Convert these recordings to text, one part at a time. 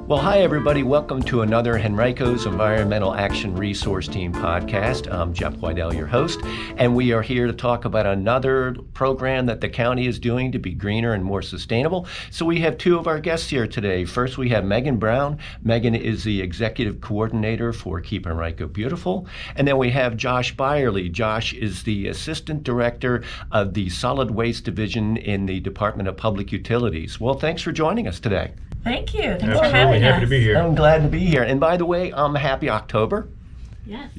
Well, hi, everybody. Welcome to another Henrico's Environmental Action Resource Team podcast. I'm Jeff Weidel, your host, and we are here to talk about another program that the county is doing to be greener and more sustainable. So we have two of our guests here today. First, we have Megan Brown. Megan is the Executive Coordinator for Keep Henrico Beautiful. And then we have Josh Byerly. Josh is the Assistant Director of the Solid Waste Division in the Department of Public Utilities. Well, thanks for joining us today. Thank you. Thanks for Absolutely. having Happy us. to be here. I'm glad to be here. And by the way, happy October. Yes.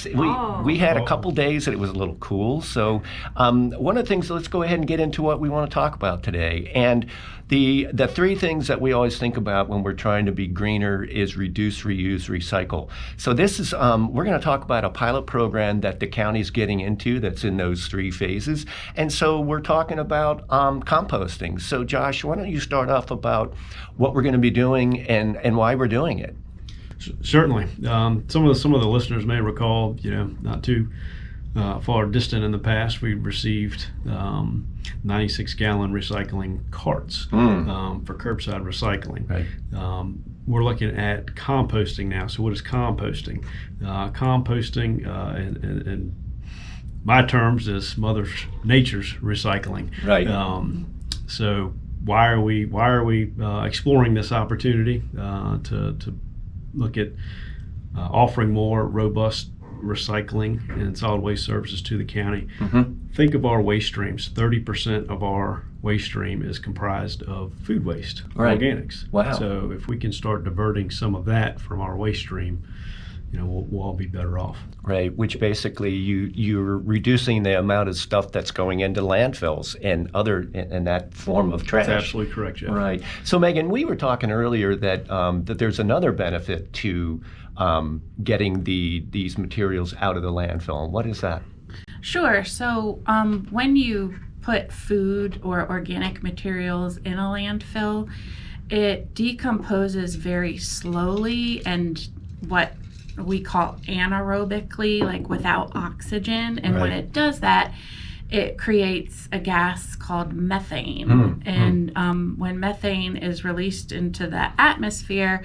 Yeah, we had a couple days that it was a little cool. So one of the things, let's go ahead and get into what we want to talk about today. And the three things that we always think about when we're trying to be greener is reduce, reuse, recycle. So this is, we're going to talk about a pilot program that the county's getting into that's in those three phases. And so we're talking about composting. So Josh, why don't you start off about what we're going to be doing and why we're doing it? Certainly. Some of the listeners may recall, not too far distant in the past, we received 96-gallon recycling carts for curbside recycling. Right. We're looking at composting now. So what is composting? Composting, in my terms, is Mother Nature's recycling. Right. So why are we exploring this opportunity to look at offering more robust recycling and solid waste services to the county? Think of our waste streams. 30% of our waste stream is comprised of food waste, Right. organics. Wow. So if we can start diverting some of that from our waste stream, we'll all be better off. Right, which basically you're reducing the amount of stuff that's going into landfills and that form of trash. That's absolutely correct, Jeff. Right. So Megan, we were talking earlier that that there's another benefit to getting these materials out of the landfill. What is that? Sure. So when you put food or organic materials in a landfill, it decomposes very slowly and what we call anaerobically, like without oxygen. And when it does that, it creates a gas called methane. When methane is released into the atmosphere,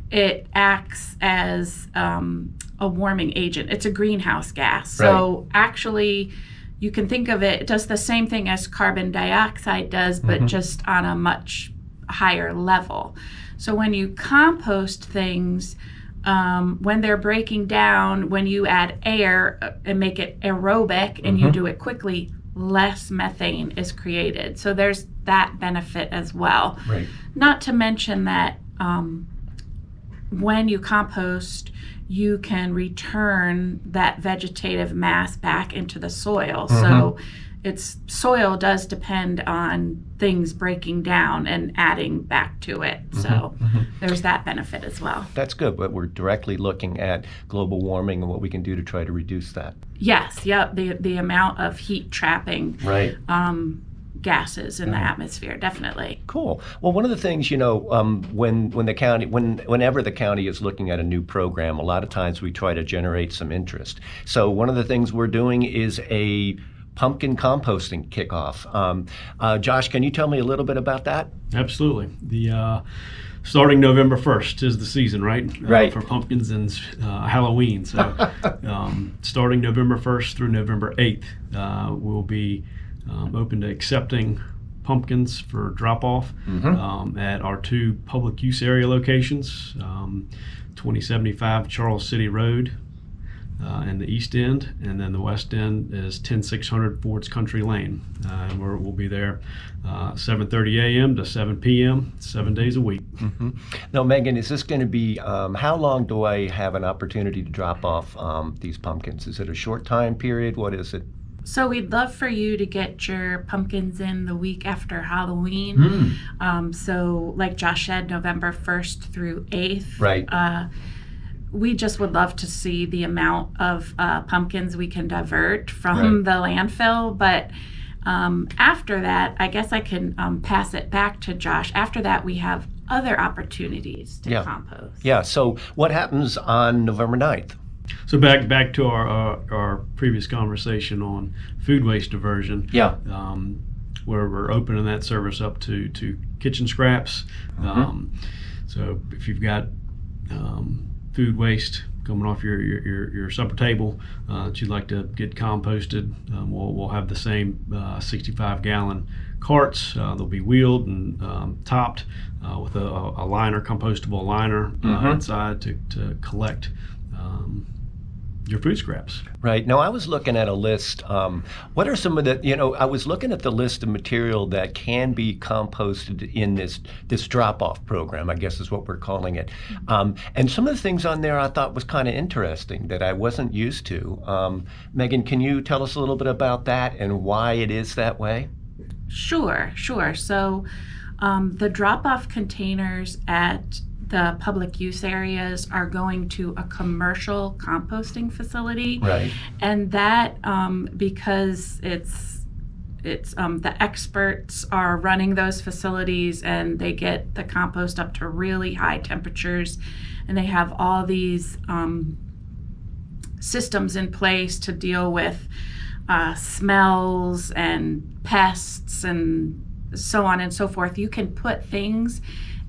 it acts as a warming agent. It's a greenhouse gas. So actually, you can think of it does the same thing as carbon dioxide does, but just on a much higher level. So when you compost things, when they're breaking down, when you add air and make it aerobic and you do it quickly, less methane is created. So there's that benefit as well. Right. Not to mention that when you compost, you can return that vegetative mass back into the soil. So soil does depend on things breaking down and adding back to it. So there's that benefit as well. That's good, but we're directly looking at global warming and what we can do to try to reduce that. Yes, yep, the amount of heat trapping gases in the atmosphere, definitely. Cool. Well, one of the things, whenever the county is looking at a new program, a lot of times we try to generate some interest. So one of the things we're doing is a Pumpkin Composting Kickoff. Josh, can you tell me a little bit about that? Absolutely. The starting November 1st is the season, right? Right. For pumpkins and Halloween. So starting November 1st through November 8th, we'll be open to accepting pumpkins for drop-off at our two public use area locations, 2075 Charles City Road in the east end, and then the west end is 10600 Ford's Country Lane. And we'll be there 7:30 a.m. to 7 p.m., 7 days a week. Now, Megan, is this going to be, how long do I have an opportunity to drop off these pumpkins? Is it a short time period? What is it? So we'd love for you to get your pumpkins in the week after Halloween. So like Josh said, November 1st through 8th. Right. We just would love to see the amount of pumpkins we can divert from the landfill. But after that, I guess I can pass it back to Josh. After that, we have other opportunities to compost. Yeah. So what happens on November 9th? So back to our previous conversation on food waste diversion. Yeah. Where we're opening that service up to kitchen scraps. So if you've got food waste coming off your supper table that you'd like to get composted, we'll have the same 65-gallon carts. They'll be wheeled and topped with a liner, compostable liner inside to collect your food scraps. Right. Now, I was looking at a list. What are some of the, I was looking at the list of material that can be composted in this drop-off program, I guess is what we're calling it. And some of the things on there I thought was kind of interesting that I wasn't used to. Megan, can you tell us a little bit about that and why it is that way? Sure. So the drop-off containers at the public use areas are going to a commercial composting facility. Right. And that, because it's the experts are running those facilities, and they get the compost up to really high temperatures, and they have all these systems in place to deal with smells and pests and so on and so forth. You can put things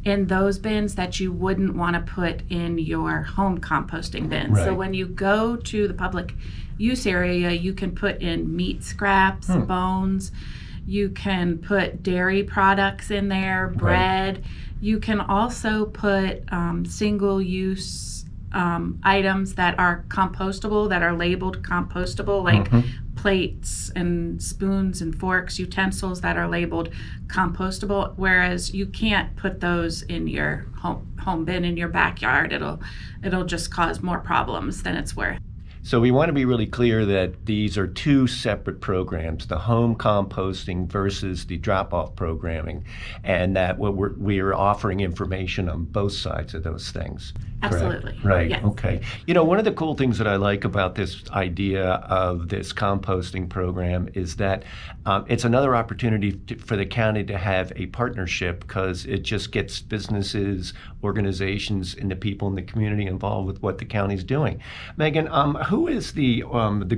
in those bins that you wouldn't want to put in your home composting bins. Right. So when you go to the public use area, you can put in meat scraps, bones. You can put dairy products in there, bread. Right. You can also put single-use items that are compostable, that are labeled compostable, like plates and spoons and forks, utensils that are labeled compostable, whereas you can't put those in your home bin in your backyard. It'll just cause more problems than it's worth. So we want to be really clear that these are two separate programs, the home composting versus the drop-off programming, and that we are offering information on both sides of those things. Absolutely. Correct? Right. Yes. Okay. One of the cool things that I like about this idea of this composting program is that it's another opportunity for the county to have a partnership, because it just gets businesses, organizations, and the people in the community involved with what the county's doing. Megan, who is the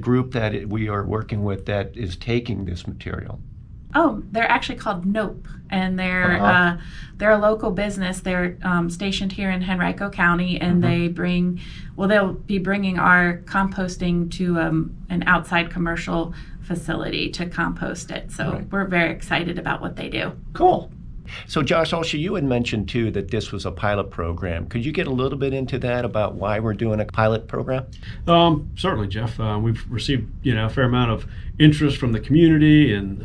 group that we are working with that is taking this material? Oh, they're actually called Nope, and they're a local business. They're stationed here in Henrico County, and they'll be bringing our composting to an outside commercial facility to compost it. So We're very excited about what they do. Cool. So Josh, also you had mentioned too that this was a pilot program. Could you get a little bit into that about why we're doing a pilot program? Certainly, Jeff. We've received a fair amount of interest from the community and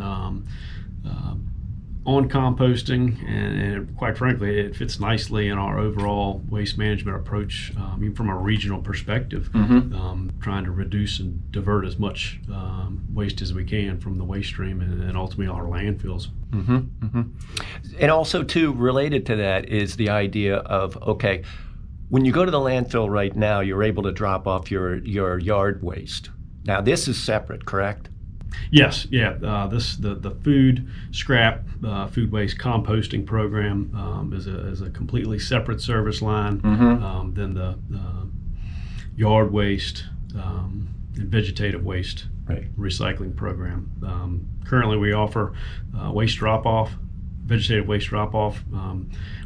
on composting, and quite frankly, it fits nicely in our overall waste management approach, even from a regional perspective, trying to reduce and divert as much waste as we can from the waste stream and ultimately our landfills. And also, too, related to that is the idea of, okay, when you go to the landfill right now, you're able to drop off your yard waste. Now, this is separate, correct? Yes, yeah. The food scrap, food waste composting program is a completely separate service line than the yard waste and vegetative waste recycling program. Currently, we offer waste drop-off, vegetative waste drop-off,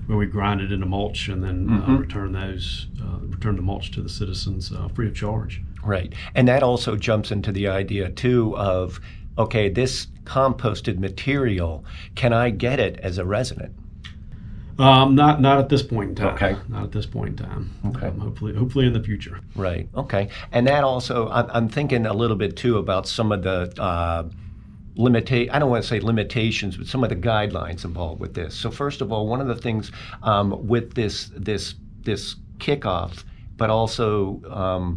where we grind it into mulch and then return the mulch to the citizens free of charge. Right. And that also jumps into the idea, too, of, okay, this composted material, can I get it as a resident? Not at this point in time. Okay. Not at this point in time. Okay. Hopefully in the future. Right. Okay. And that also, I'm thinking a little bit, too, about some of the I don't want to say limitations, but some of the guidelines involved with this. So first of all, one of the things with this kickoff, but also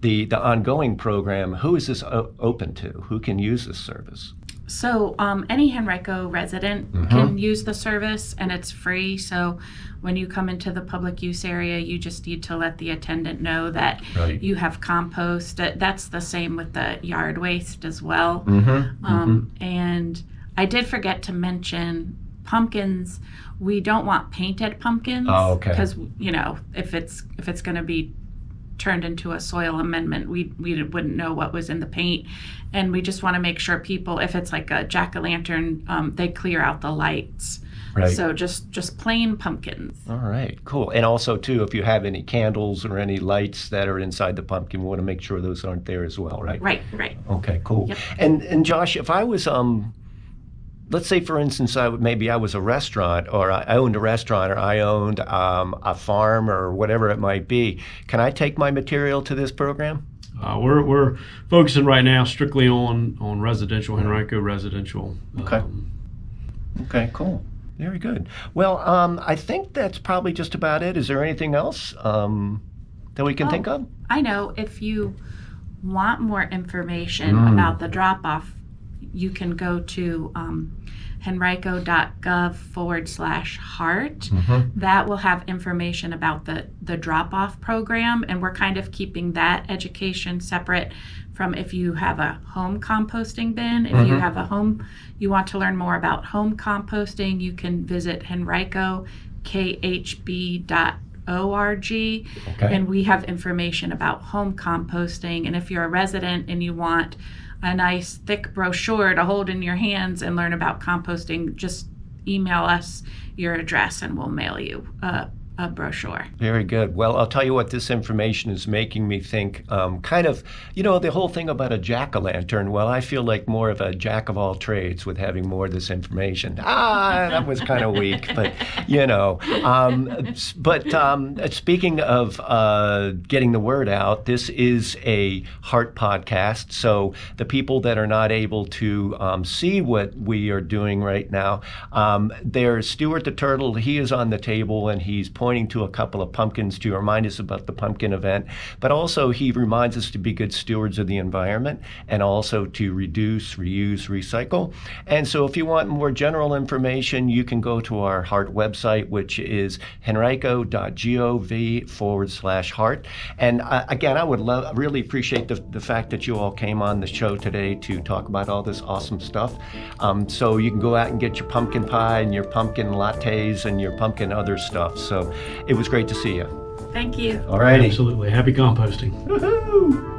the ongoing program, who is this open to? Who can use this service? So any Henrico resident can use the service, and it's free. So when you come into the public use area, you just need to let the attendant know that you have compost. That's the same with the yard waste as well. And I did forget to mention pumpkins. We don't want painted pumpkins. Oh, okay. Because if it's going to be turned into a soil amendment. We wouldn't know what was in the paint, and we just want to make sure people, if it's like a jack-o'-lantern, they clear out the lights. Right. So just plain pumpkins. All right, cool. And also, too, if you have any candles or any lights that are inside the pumpkin, we want to make sure those aren't there as well, right? Right. Okay, cool. Yep. And Josh, if I was, let's say, for instance, maybe I was a restaurant, or I owned a restaurant, or I owned a farm, or whatever it might be, can I take my material to this program? We're focusing right now strictly on residential, Henrico residential. Okay. Okay, cool. Very good. Well, I think that's probably just about it. Is there anything else that we can think of? I know. If you want more information about the drop-off, you can go to henrico.gov/H.E.A.R.T. That will have information about the drop-off program, and we're kind of keeping that education separate from if you have a home composting bin. If you have a home, you want to learn more about home composting, you can visit henricokhb.org, and we have information about home composting. And if you're a resident and you want a nice thick brochure to hold in your hands and learn about composting, just email us your address and we'll mail you a brochure. Very good. Well, I'll tell you what, this information is making me think kind of, the whole thing about a jack-o'-lantern. Well, I feel like more of a jack of all trades with having more of this information. That was kind of weak, but, speaking of getting the word out, this is a H.E.A.R.T podcast. So the people that are not able to see what we are doing right now, there's Stuart the Turtle. He is on the table, and he's pointing to a couple of pumpkins to remind us about the pumpkin event, but also he reminds us to be good stewards of the environment and also to reduce, reuse, recycle. And so if you want more general information, you can go to our H.E.A.R.T website, which is henrico.gov/H.E.A.R.T. And again, I would really appreciate the fact that you all came on the show today to talk about all this awesome stuff. So you can go out and get your pumpkin pie and your pumpkin lattes and your pumpkin other stuff. So it was great to see you. Thank you. All righty. Absolutely. Happy composting. Woohoo!